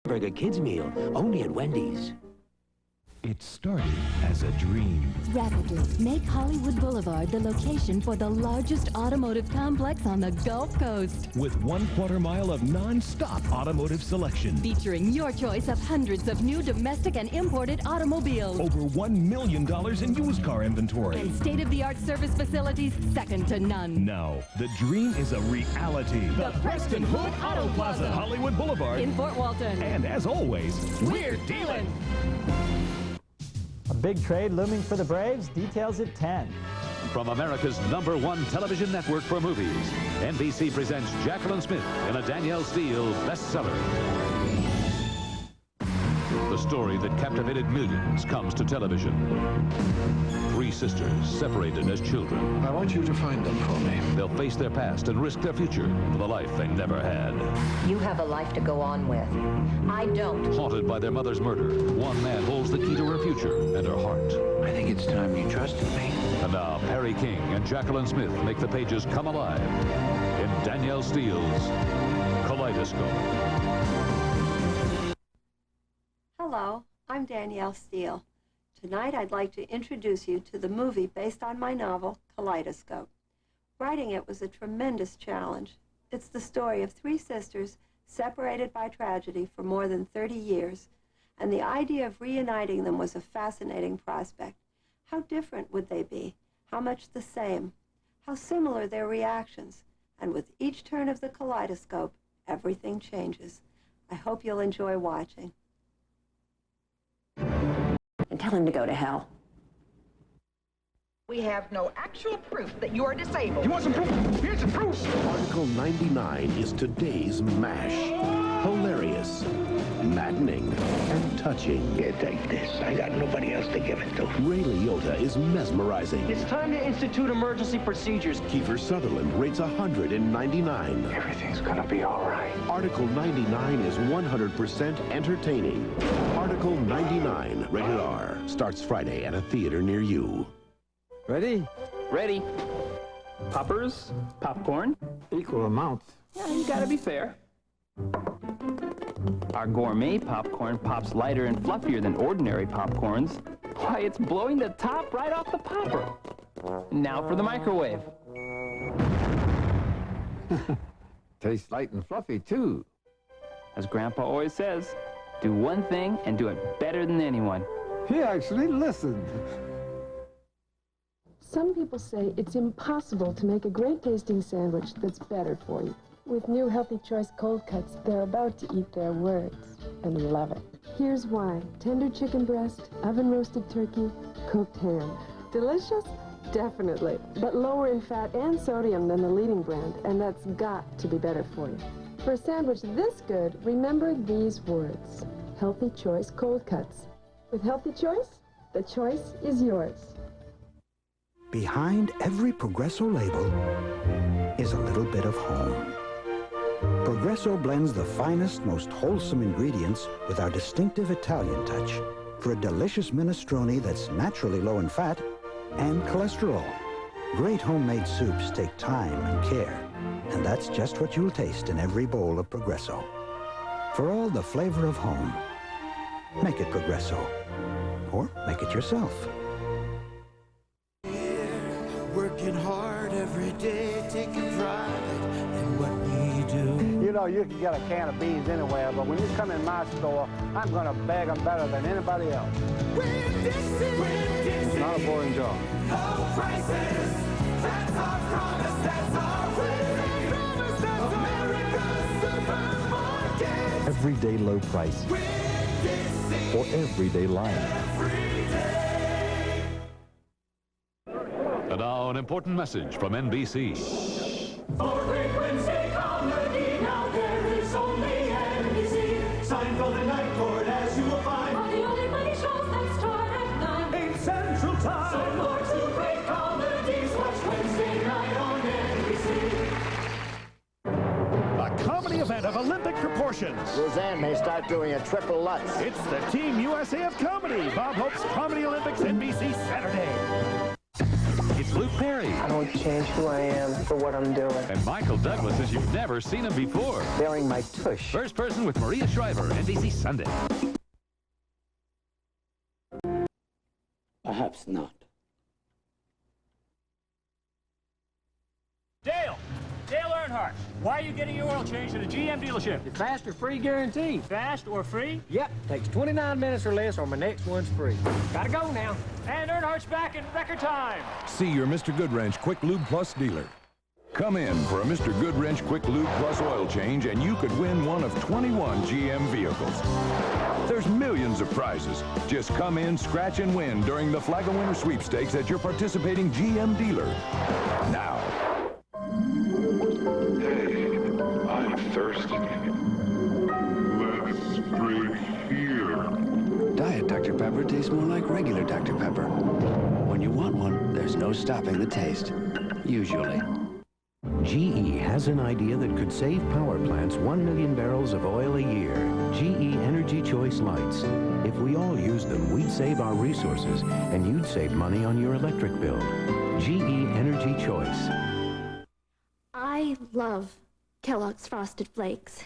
Burger Kids Meal, only at Wendy's. It started as a dream. Rapidly make Hollywood Boulevard the location for the largest automotive complex on the Gulf Coast. With 1/4 mile of non-stop automotive selection. Featuring your choice of hundreds of new domestic and imported automobiles. Over $1 million in used car inventory. And state-of-the-art service facilities second to none. Now, the dream is a reality. The Preston Hood Auto Plaza. Hollywood Boulevard. In Fort Walton. And as always, we're dealing. A big trade looming for the Braves. Details at 10. From America's #1 television network for movies, NBC presents Jacqueline Smith in a Danielle Steele bestseller. The story that captivated millions comes to television. 3 sisters separated as children. I want you to find them for me. They'll face their past and risk their future for the life they never had. You have a life to go on with. I don't. Haunted by their mother's murder, one man holds the key to her future and her heart. I think it's time you trusted me. And now, Perry King and Jacqueline Smith make the pages come alive in Danielle Steele's Kaleidoscope. Hello, I'm Danielle Steele. Tonight I'd like to introduce you to the movie based on my novel, Kaleidoscope. Writing it was a tremendous challenge. It's the story of 3 sisters separated by tragedy for more than 30 years, and the idea of reuniting them was a fascinating prospect. How different would they be? How much the same? How similar their reactions? And with each turn of the kaleidoscope, everything changes. I hope you'll enjoy watching. And tell him to go to hell. We have no actual proof that you are disabled. You want some proof? Here's the proof. Article 99 is today's MASH. Hilarious, maddening, and touching. Here, take this. I got nobody else to give it to. Ray Liotta is mesmerizing. It's time to institute emergency procedures. Kiefer Sutherland rates 199. Everything's gonna be all right. Article 99 is 100% entertaining. Article 99, rated R, starts Friday at a theater near you. Ready? Ready. Poppers, popcorn. Equal amounts. Yeah, you gotta be fair. Our gourmet popcorn pops lighter and fluffier than ordinary popcorns. Why, it's blowing the top right off the popper. Now for the microwave. Tastes light and fluffy, too. As Grandpa always says, do one thing and do it better than anyone. He actually listened. Some people say it's impossible to make a great tasting sandwich that's better for you. With new Healthy Choice cold cuts, they're about to eat their words and love it. Here's why. Tender chicken breast, oven roasted turkey, cooked ham. Delicious? Definitely. But lower in fat and sodium than the leading brand, and that's got to be better for you. For a sandwich this good, remember these words. Healthy Choice cold cuts. With Healthy Choice, the choice is yours. Behind every Progresso label is a little bit of home. Progresso blends the finest, most wholesome ingredients with our distinctive Italian touch for a delicious minestrone that's naturally low in fat and cholesterol. Great homemade soups take time and care, and that's just what you'll taste in every bowl of Progresso. For all the flavor of home, make it Progresso, or make it yourself. Working hard every day, taking pride in what we do. You know, you can get a can of beans anywhere, but when you come in my store, I'm going to bag them better than anybody else. Winn-Dixie. Not a boring job. Low prices, that's our promise, that's our promise, that's America's supermarket. Everyday low price. Winn-Dixie. For everyday life. And now an important message from NBC. For great Wednesday comedy, now there is only NBC. Seinfeld Night Court, as you will find, are the only funny shows that start at 9. 8 Central Time. So for 2 great comedies, watch Wednesday night on NBC. A comedy event of Olympic proportions. Roseanne may start doing a triple Lutz. It's the Team USA of Comedy. Bob Hope's Comedy Olympics, NBC Saturday. It's Luke Perry. I don't change who I am for what I'm doing. And Michael Douglas as you've never seen him before. Bearing my tush. First Person with Maria Shriver, NBC Sunday. Perhaps not. Dale Earnhardt, why are you getting your oil changed at a GM dealership? The fast or free guarantee. Fast or free? Yep, takes 29 minutes or less, or my next one's free. Gotta go now. And Earnhardt's back in record time. See your Mr. Goodwrench Quick Lube Plus dealer. Come in for a Mr. Goodwrench Quick Lube Plus oil change and you could win one of 21 GM vehicles. There's millions of prizes. Just come in, scratch, and win during the Flag of Winter sweepstakes at your participating GM dealer. Now. Hey, I'm thirsty. Let's drink here. Diet Dr. Pepper tastes more like regular Dr. Pepper. When you want one, there's no stopping the taste. Usually. GE has an idea that could save power plants 1 million barrels of oil a year. GE Energy Choice Lights. If we all used them, we'd save our resources, and you'd save money on your electric bill. GE Energy Choice. I love Kellogg's Frosted Flakes.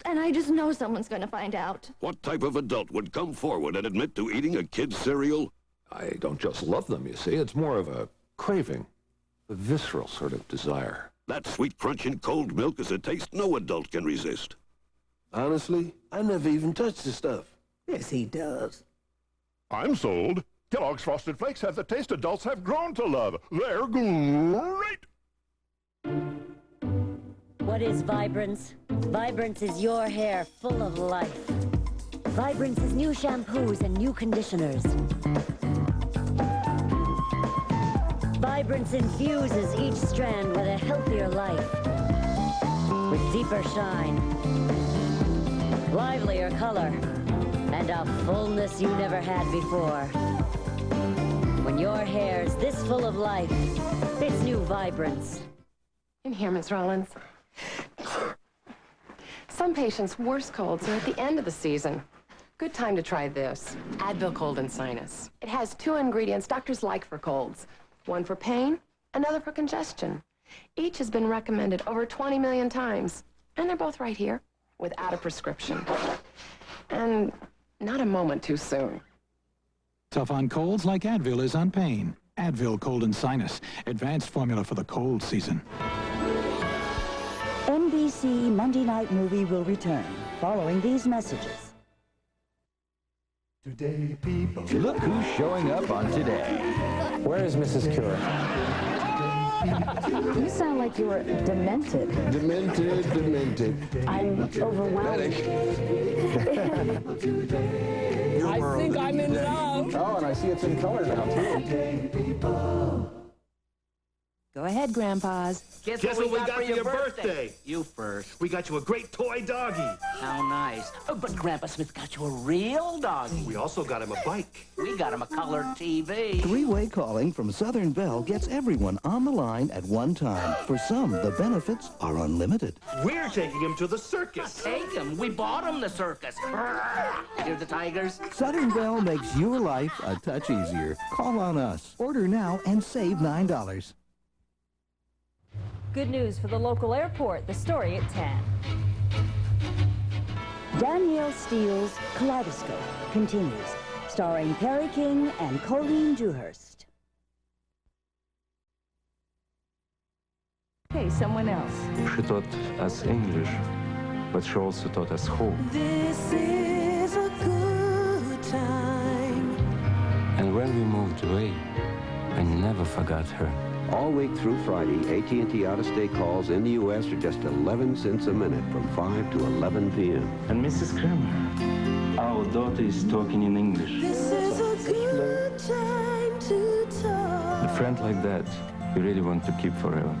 And I just know someone's going to find out. What type of adult would come forward and admit to eating a kid's cereal? I don't just love them, you see. It's more of a craving, a visceral sort of desire. That sweet crunch in cold milk is a taste no adult can resist. Honestly, I never even touched the stuff. Yes, he does. I'm sold. Kellogg's Frosted Flakes have the taste adults have grown to love. They're great. What is Vibrance? Vibrance is your hair full of life. Vibrance is new shampoos and new conditioners. Vibrance infuses each strand with a healthier life. With deeper shine, livelier color, and a fullness you never had before. When your hair's this full of life, it's new Vibrance. In here, Miss Rollins. Some patients' worst colds are at the end of the season. Good time to try this. Advil Cold and Sinus. It has 2 ingredients doctors like for colds. One for pain, another for congestion. Each has been recommended over 20 million times. And they're both right here, without a prescription. And not a moment too soon. Tough on colds like Advil is on pain. Advil Cold and Sinus. Advanced formula for the cold season. NBC Monday Night Movie will return following these messages. Today, people. Look who's showing up on Today. Where is Mrs. Cure? You sound like you were demented. Demented. I'm overwhelmed. I think I'm in love. Oh, and I see it's in color now, too. Go ahead, Grandpas. Guess what we got for your birthday? You first. We got you a great toy doggy. How nice. Oh, but Grandpa Smith got you a real doggy. We also got him a bike. We got him a colored TV. Three-way calling from Southern Bell gets everyone on the line at one time. For some, the benefits are unlimited. We're taking him to the circus. Take him. We bought him the circus. Hear the tigers? Southern Bell makes your life a touch easier. Call on us. Order now and save $9. Good news for the local airport. The story at 10. Danielle Steele's Kaleidoscope continues, starring Perry King and Colleen Dewhurst. Hey, someone else. She taught us English, but she also taught us hope. This is a good time. And when we moved away, I never forgot her. All week through Friday, AT&T out-of-state calls in the U.S. are just 11 cents a minute from 5 to 11 p.m. And Mrs. Kramer, our daughter is talking in English. This is a good time to talk. A friend like that, you really want to keep forever.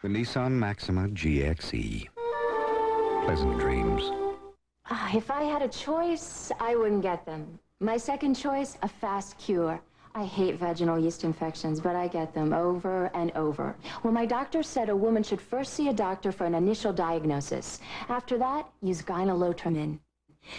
The Nissan Maxima GXE. Pleasant dreams. If I had a choice, I wouldn't get them. My second choice, a fast cure. I hate vaginal yeast infections, but I get them over and over. Well, my doctor said a woman should first see a doctor for an initial diagnosis. After that, use Gyne-Lotrimin.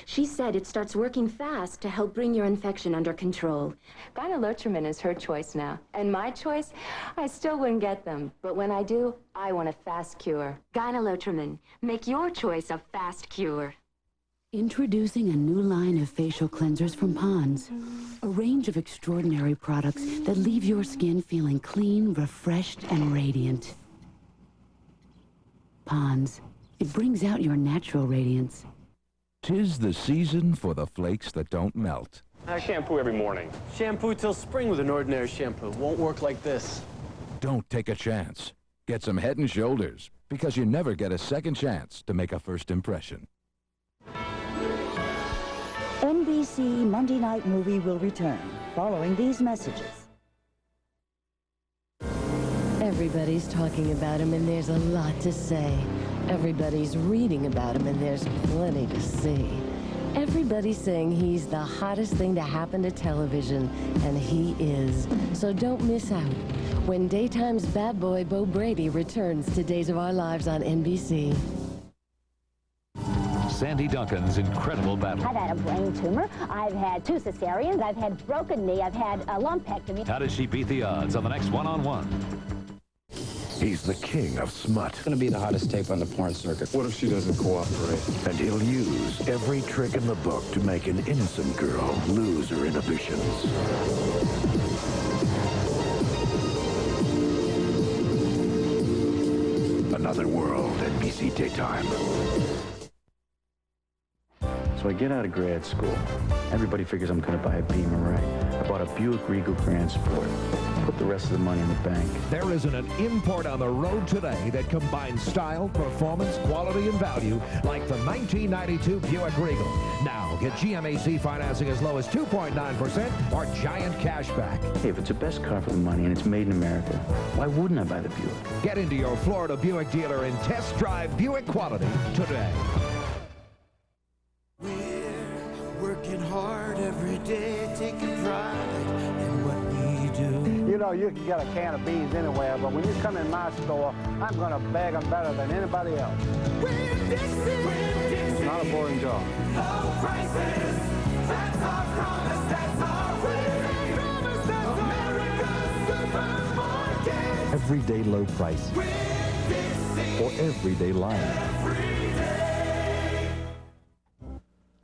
She said it starts working fast to help bring your infection under control. Gyne-Lotrimin is her choice now. And my choice, I still wouldn't get them. But when I do, I want a fast cure. Gyne-Lotrimin. Make your choice a fast cure. Introducing a new line of facial cleansers from Pond's. A range of extraordinary products that leave your skin feeling clean, refreshed, and radiant. Pond's. It brings out your natural radiance. 'Tis the season for the flakes that don't melt. I shampoo every morning. Shampoo till spring with an ordinary shampoo. Won't work like this. Don't take a chance. Get some Head & Shoulders, because you never get a second chance to make a first impression. NBC Monday Night Movie will return following these messages. Everybody's talking about him, and there's a lot to say. Everybody's reading about him, and there's plenty to see. Everybody's saying he's the hottest thing to happen to television, and he is. So don't miss out when daytime's bad boy Bo Brady returns to Days of Our Lives on NBC. Sandy Duncan's incredible battle. I've had a brain tumor. I've had 2 cesareans. I've had broken knee. I've had a lumpectomy. How does she beat the odds on the next one-on-one? He's the king of smut. It's gonna be the hottest tape on the porn circuit. What if she doesn't cooperate? And he'll use every trick in the book to make an innocent girl lose her inhibitions. Another World, NBC Daytime. So I get out of grad school. Everybody figures I'm going to buy a Beamer, right? I bought a Buick Regal Grand Sport. Put the rest of the money in the bank. There isn't an import on the road today that combines style, performance, quality, and value like the 1992 Buick Regal. Now, get GMAC financing as low as 2.9% or giant cash back. Hey, if it's the best car for the money and it's made in America, why wouldn't I buy the Buick? Get into your Florida Buick dealer and test drive Buick quality today. Working hard every day, taking pride in what we do. You know, you can get a can of beans anywhere, but when you come in my store, I'm going to bag them better than anybody else. It's not a boring job. Low prices, that's our promise, that's our way. America's supermarket. Everyday low price. For everyday life.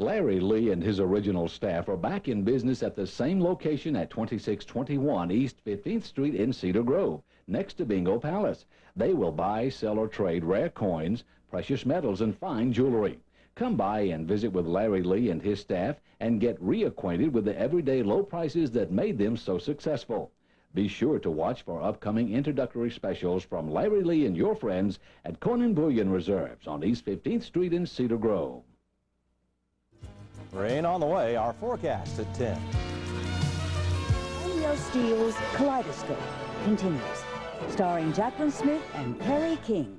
Larry Lee and his original staff are back in business at the same location at 2621 East 15th Street in Cedar Grove, next to Bingo Palace. They will buy, sell, or trade rare coins, precious metals, and fine jewelry. Come by and visit with Larry Lee and his staff and get reacquainted with the everyday low prices that made them so successful. Be sure to watch for upcoming introductory specials from Larry Lee and your friends at Coin & Bullion Reserves on East 15th Street in Cedar Grove. Rain on the way. Our forecast at 10. Steele's Kaleidoscope continues, starring Jacqueline Smith and Perry King.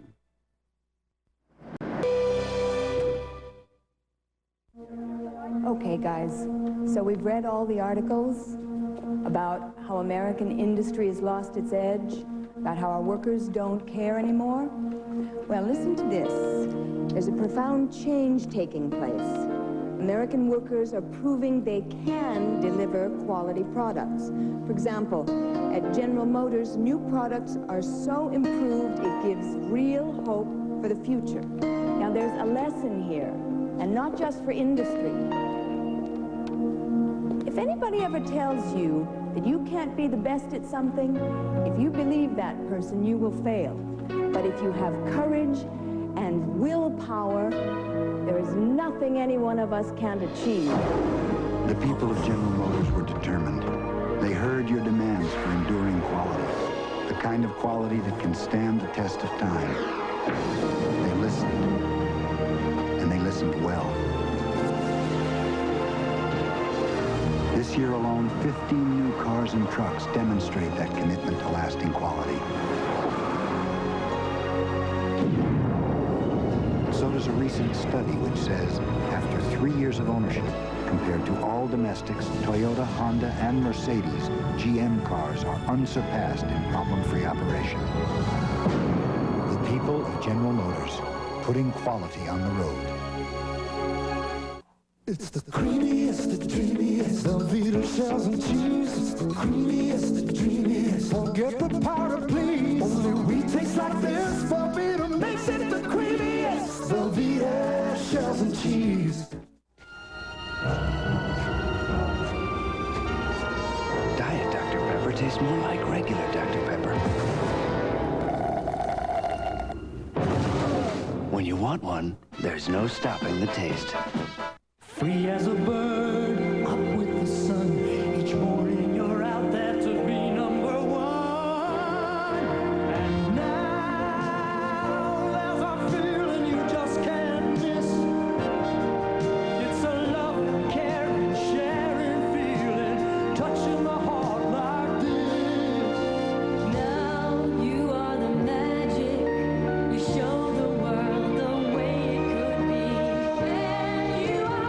Okay, guys, so we've read all the articles about how American industry has lost its edge, about how our workers don't care anymore. Well, listen to this. There's a profound change taking place. American workers are proving they can deliver quality products. For example, at General Motors, new products are so improved it gives real hope for the future. Now, there's a lesson here, and not just for industry. If anybody ever tells you that you can't be the best at something, if you believe that person, you will fail. But if you have courage and willpower, there is nothing any one of us can't achieve. The people of General Motors were determined. They heard your demands for enduring quality, the kind of quality that can stand the test of time. They listened, and they listened well. This year alone, 15 new cars and trucks demonstrate that commitment to lasting quality. So there's a recent study which says after 3 years of ownership, compared to all domestics, Toyota, Honda, and Mercedes, GM cars are unsurpassed in problem-free operation. The people of General Motors, putting quality on the road. It's the creamiest, the dreamiest, Velveeta shells and cheese. It's the creamiest, the dreamiest. Forget the powder, please. Only we taste like this. Velveeta makes it the creamiest. Velveeta shells and cheese. Diet Dr. Pepper tastes more like regular Dr. Pepper. When you want one, there's no stopping the taste. Free as a bird, up with the sun. Each morning you're out there to be number one. And now there's a feeling you just can't miss. It's a love, caring, sharing feeling, touching the heart like this. Now you are the magic. You show the world the way it could be. And you are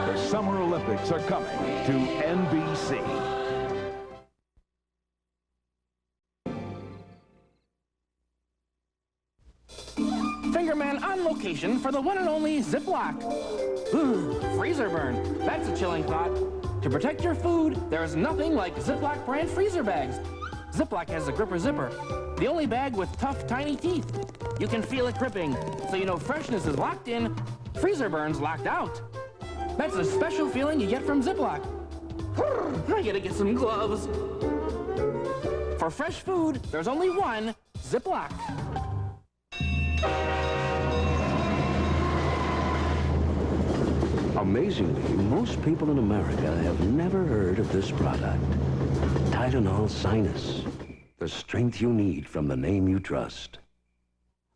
The Summer Olympics are coming to NBC. Fingerman on location for the one and only Ziploc. Ooh, freezer burn. That's a chilling thought. To protect your food, there's nothing like Ziploc brand freezer bags. Ziploc has a gripper zipper, the only bag with tough, tiny teeth. You can feel it gripping, so you know freshness is locked in, freezer burn's locked out. That's a special feeling you get from Ziploc. I gotta get some gloves. For fresh food, there's only one Ziploc. Amazingly, most people in America have never heard of this product. Tylenol Sinus. The strength you need from the name you trust.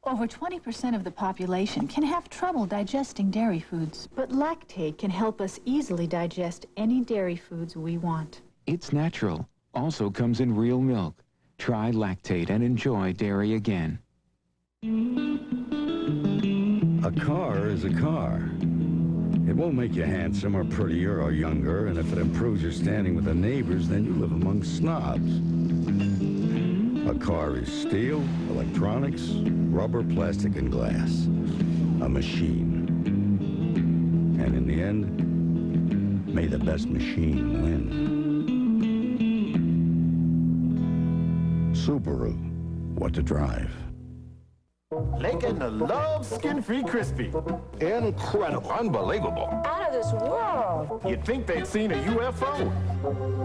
Over 20% of the population can have trouble digesting dairy foods, but Lactate can help us easily digest any dairy foods we want. It's natural. Also comes in real milk. Try Lactate and enjoy dairy again. A car is a car. It won't make you handsome or prettier or younger, and if it improves your standing with the neighbors, then you live among snobs. A car is steel, electronics, rubber, plastic, and glass. A machine. And in the end, may the best machine win. Subaru. What to drive. Lake Edna loves skin-free crispy. Incredible. Unbelievable. Out of this world. You'd think they'd seen a UFO.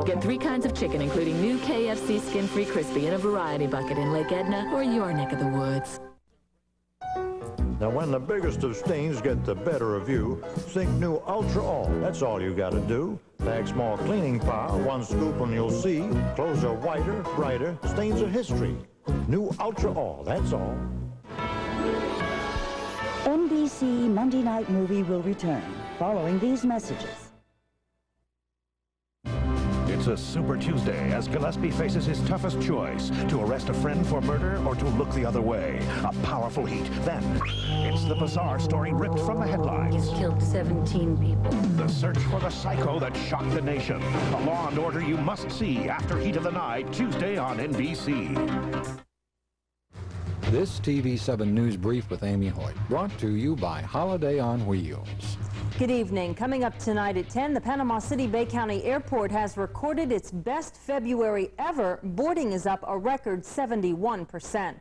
Get 3 kinds of chicken, including new KFC Skin-Free Crispy in a variety bucket in Lake Edna or your neck of the woods. Now, when the biggest of stains get the better of you, think new Ultra All. That's all you gotta do. Pack small cleaning power, 1 scoop and you'll see. Clothes are whiter, brighter, stains are history. New Ultra All, that's all. NBC Monday Night Movie will return following these messages. It's a Super Tuesday as Gillespie faces his toughest choice, to arrest a friend for murder or to look the other way. A powerful heat. Then, it's the bizarre story ripped from the headlines. He's killed 17 people. The search for the psycho that shocked the nation. A Law and Order you must see after Heat of the Night, Tuesday on NBC. This TV7 News Brief with Amy Hoyt, brought to you by Holiday on Wheels. Good evening. Coming up tonight at 10, the Panama City-Bay County Airport has recorded its best February ever. Boarding is up a record 71%.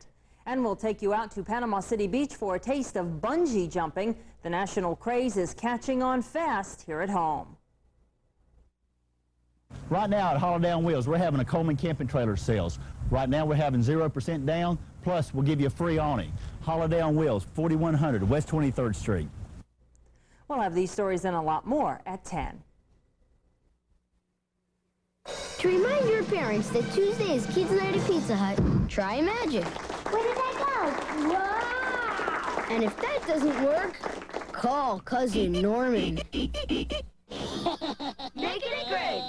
And we'll take you out to Panama City Beach for a taste of bungee jumping. The national craze is catching on fast here at home. Right now at Holiday on Wheels, we're having a Coleman camping trailer sales. Right now we're having 0% down, plus we'll give you a free awning. Holiday on Wheels, 4100 West 23rd Street. We'll have these stories and a lot more at 10. To remind your parents that Tuesday is Kids Night at Pizza Hut, try magic. Where did I go? Wow! And if that doesn't work, call Cousin Norman. Making it great!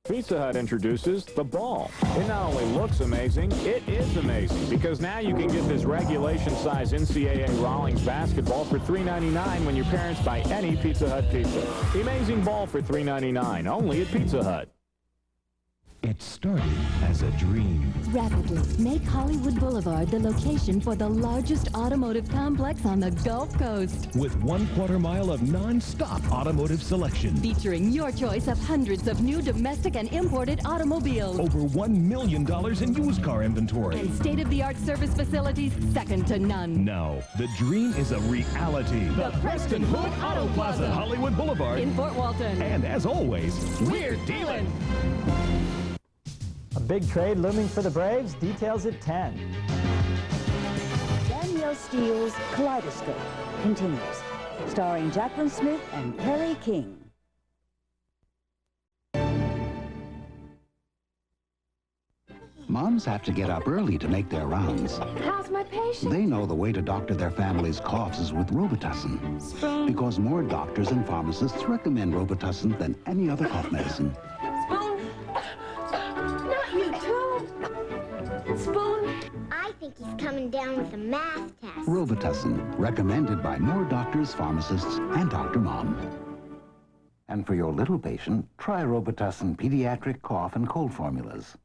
Pizza Hut introduces the ball. It not only looks amazing, it is amazing, because now you can get this regulation-size NCAA Rawlings basketball for $3.99 when your parents buy any Pizza Hut pizza. The amazing ball for $3.99, only at Pizza Hut. It started as a dream. Rapidly make Hollywood Boulevard the location for the largest automotive complex on the Gulf Coast. With 1/4 mile of non-stop automotive selection. Featuring your choice of hundreds of new domestic and imported automobiles. Over $1 million in used car inventory. And state-of-the-art service facilities second to none. Now, the dream is a reality. The Preston Hood Auto Plaza, Hollywood Boulevard. In Fort Walton. And as always, we're dealing. A big trade looming for the Braves. Details at 10. Danielle Steele's Kaleidoscope continues, starring Jacqueline Smith and Perry King. Moms have to get up early to make their rounds. How's my patient? They know the way to doctor their family's coughs is with Robitussin. Spoon. Because more doctors and pharmacists recommend Robitussin than any other cough medicine. Spoon. Not you too. Spoon. I think he's coming down with a math test. Robitussin, recommended by more doctors, pharmacists, and Dr. Mom. And for your little patient, try Robitussin pediatric cough and cold formulas.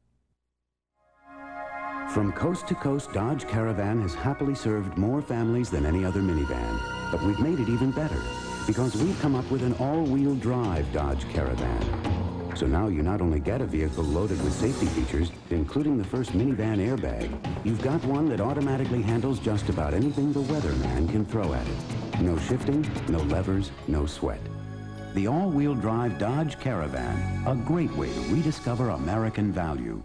From coast to coast, Dodge Caravan has happily served more families than any other minivan. But we've made it even better, because we've come up with an all-wheel drive Dodge Caravan. So now you not only get a vehicle loaded with safety features, including the first minivan airbag, you've got one that automatically handles just about anything the weatherman can throw at it. No shifting, no levers, no sweat. The all-wheel drive Dodge Caravan, a great way to rediscover American value.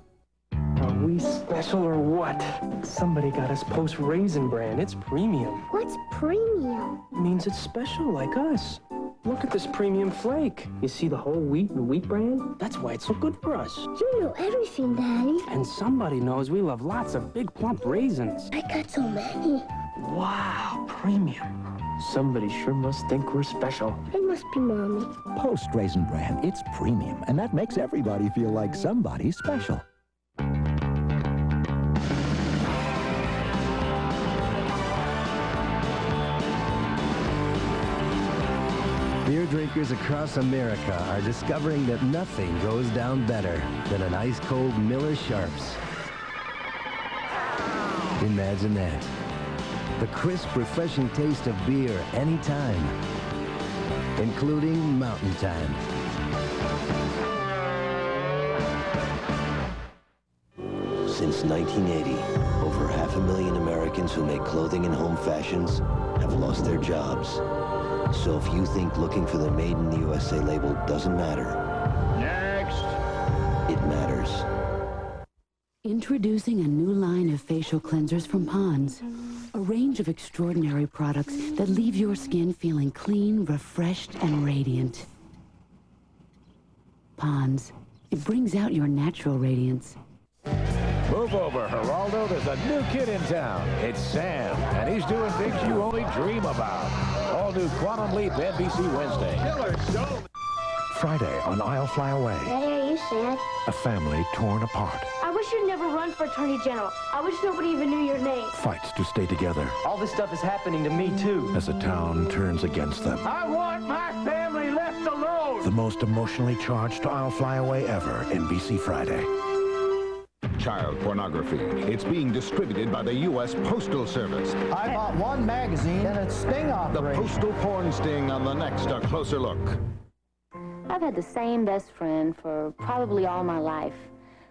Are we special or what? Somebody got us Post Raisin Bran. It's premium. What's premium? Means it's special, like us. Look at this premium flake. You see the whole wheat and wheat bran? That's why it's so good for us. You know everything, Daddy. And somebody knows we love lots of big, plump raisins. I got so many. Wow, premium. Somebody sure must think we're special. It must be Mommy. Post Raisin Bran, it's premium, and that makes everybody feel like somebody special. Beer drinkers across America are discovering that nothing goes down better than an ice-cold Miller Sharps. Imagine that. The crisp, refreshing taste of beer anytime, including mountain time. Since 1980, over 500,000 Americans who make clothing and home fashions have lost their jobs. So if you think looking for the Made in the USA label doesn't matter, next, it matters. Introducing a new line of facial cleansers from Pond's. A range of extraordinary products that leave your skin feeling clean, refreshed, and radiant. Pond's. It brings out your natural radiance. Move over, Geraldo. There's a new kid in town. It's Sam, and he's doing things you only dream about. All new Quantum Leap NBC Wednesday. Killer show. Friday on I'll Fly Away. Daddy, are you sad? A family torn apart. I wish you'd never run for Attorney General. I wish nobody even knew your name. Fights to stay together. All this stuff is happening to me, too. As a town turns against them. I want my family left alone! The most emotionally charged I'll Fly Away ever, NBC Friday. Child pornography. It's being distributed by the U.S. Postal Service. I bought one magazine and its sting operation. The postal porn sting on the next A Closer Look. I've had the same best friend for probably all my life.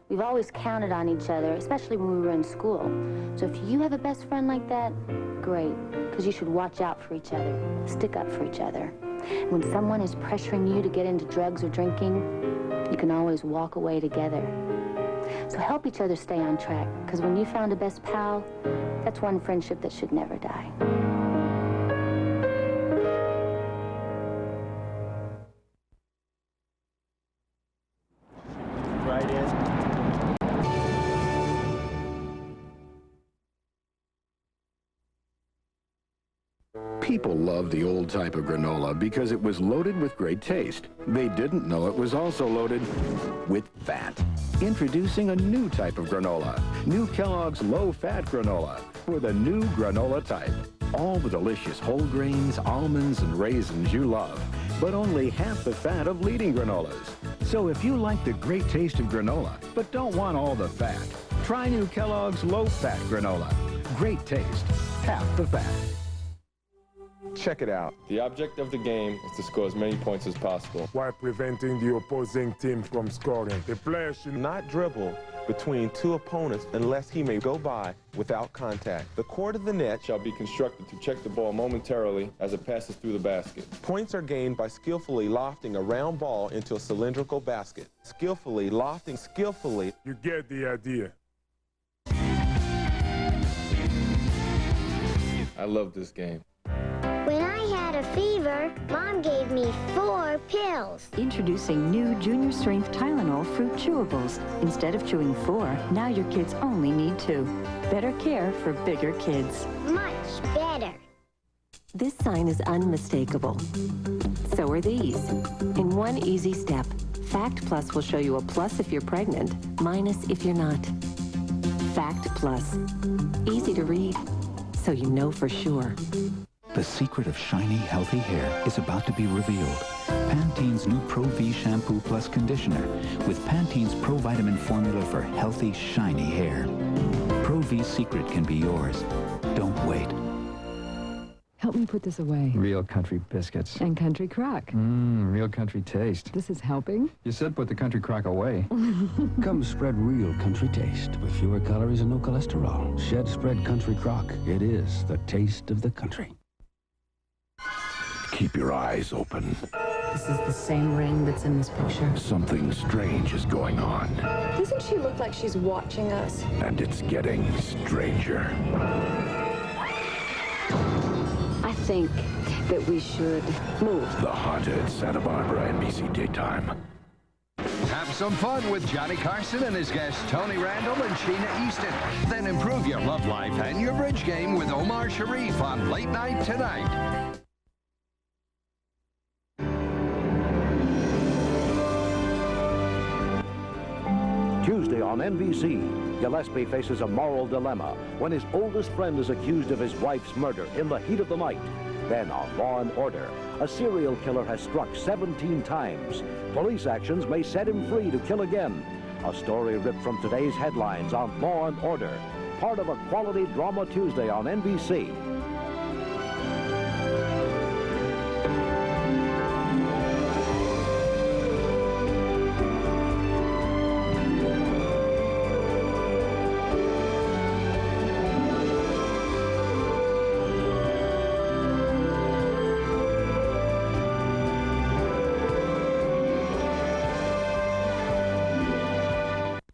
We've always counted on each other, especially when we were in school. So if you have a best friend like that, great, because you should watch out for each other, stick up for each other. And when someone is pressuring you to get into drugs or drinking, you can always walk away together. So help each other stay on track, because when you found a best pal, that's one friendship that should never die. People loved the old type of granola because it was loaded with great taste. They didn't know it was also loaded with fat. Introducing a new type of granola. New Kellogg's low-fat granola for the new granola type. All the delicious whole grains, almonds, and raisins you love, but only half the fat of leading granolas. So if you like the great taste of granola, but don't want all the fat, try new Kellogg's low-fat granola. Great taste, half the fat. Check it out. The object of the game is to score as many points as possible, while preventing the opposing team from scoring. The player should not dribble between two opponents unless he may go by without contact. The court of the net shall be constructed to check the ball momentarily as it passes through the basket. Points are gained by skillfully lofting a round ball into a cylindrical basket. Skillfully lofting, skillfully. You get the idea. I love this game. When I had a fever, Mom gave me 4 pills. Introducing new Junior Strength Tylenol Fruit Chewables. Instead of chewing 4, now your kids only need 2. Better care for bigger kids. Much better. This sign is unmistakable. So are these. In one easy step, Fact Plus will show you a plus if you're pregnant, minus if you're not. Fact Plus. Easy to read, so you know for sure. The secret of shiny, healthy hair is about to be revealed. Pantene's new Pro V Shampoo Plus Conditioner with Pantene's Pro Vitamin formula for healthy, shiny hair. Pro V's secret can be yours. Don't wait. Help me put this away. Real country biscuits. And country crock. Real country taste. This is helping? You said put the country crock away. Come spread real country taste with fewer calories and no cholesterol. Shed Spread Country Crock. It is the taste of the country. Keep your eyes open. This is the same ring that's in this picture. Something strange is going on. Doesn't she look like she's watching us? And it's getting stranger. I think that we should move. The haunted Santa Barbara NBC daytime. Have some fun with Johnny Carson and his guests Tony Randall and Sheena Easton. Then improve your love life and your bridge game with Omar Sharif on Late Night Tonight. Tuesday on NBC, Gillespie faces a moral dilemma when his oldest friend is accused of his wife's murder in the heat of the night. Then on Law and Order, a serial killer has struck 17 times. Police actions may set him free to kill again. A story ripped from today's headlines on Law and Order, part of a quality drama Tuesday on NBC.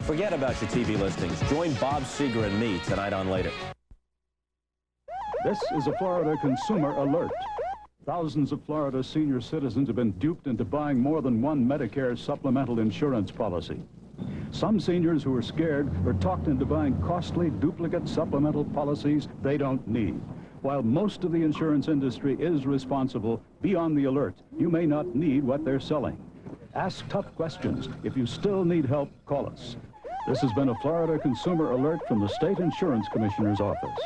Forget about your TV listings. Join Bob Seger and me tonight on Later. This is a Florida Consumer Alert. Thousands of Florida senior citizens have been duped into buying more than one Medicare supplemental insurance policy. Some seniors who are scared are talked into buying costly duplicate supplemental policies they don't need. While most of the insurance industry is responsible, be on the alert. You may not need what they're selling. Ask tough questions. If you still need help, call us. This has been a Florida Consumer Alert from the State Insurance Commissioner's Office.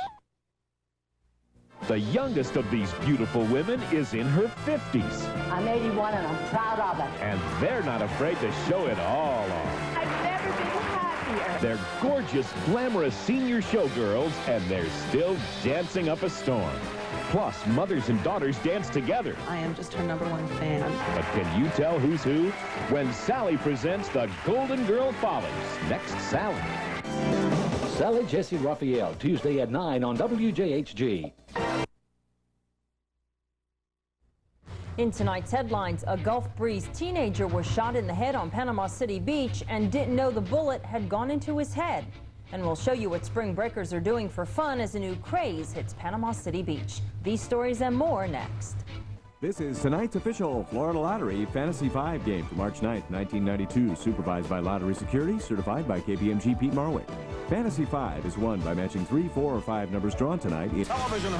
The youngest of these beautiful women is in her 50s. I'm 81 and I'm proud of it. And they're not afraid to show it all off. I've never been happier. They're gorgeous, glamorous senior showgirls, and they're still dancing up a storm. Plus, mothers and daughters dance together. I am just her #1 fan. But can you tell who's who? When Sally presents the Golden Girl Follies. Next, Sally. Sally Jesse Raphael, Tuesday at 9 on WJHG. In tonight's headlines, a Gulf Breeze teenager was shot in the head on Panama City Beach and didn't know the bullet had gone into his head. And we'll show you what spring breakers are doing for fun as a new craze hits Panama City Beach. These stories and more next. This is tonight's official Florida Lottery Fantasy 5 game for March 9th, 1992, supervised by Lottery Security, certified by KPMG Pete Marwick. Fantasy 5 is won by matching 3, 4, or 5 numbers drawn tonight. Television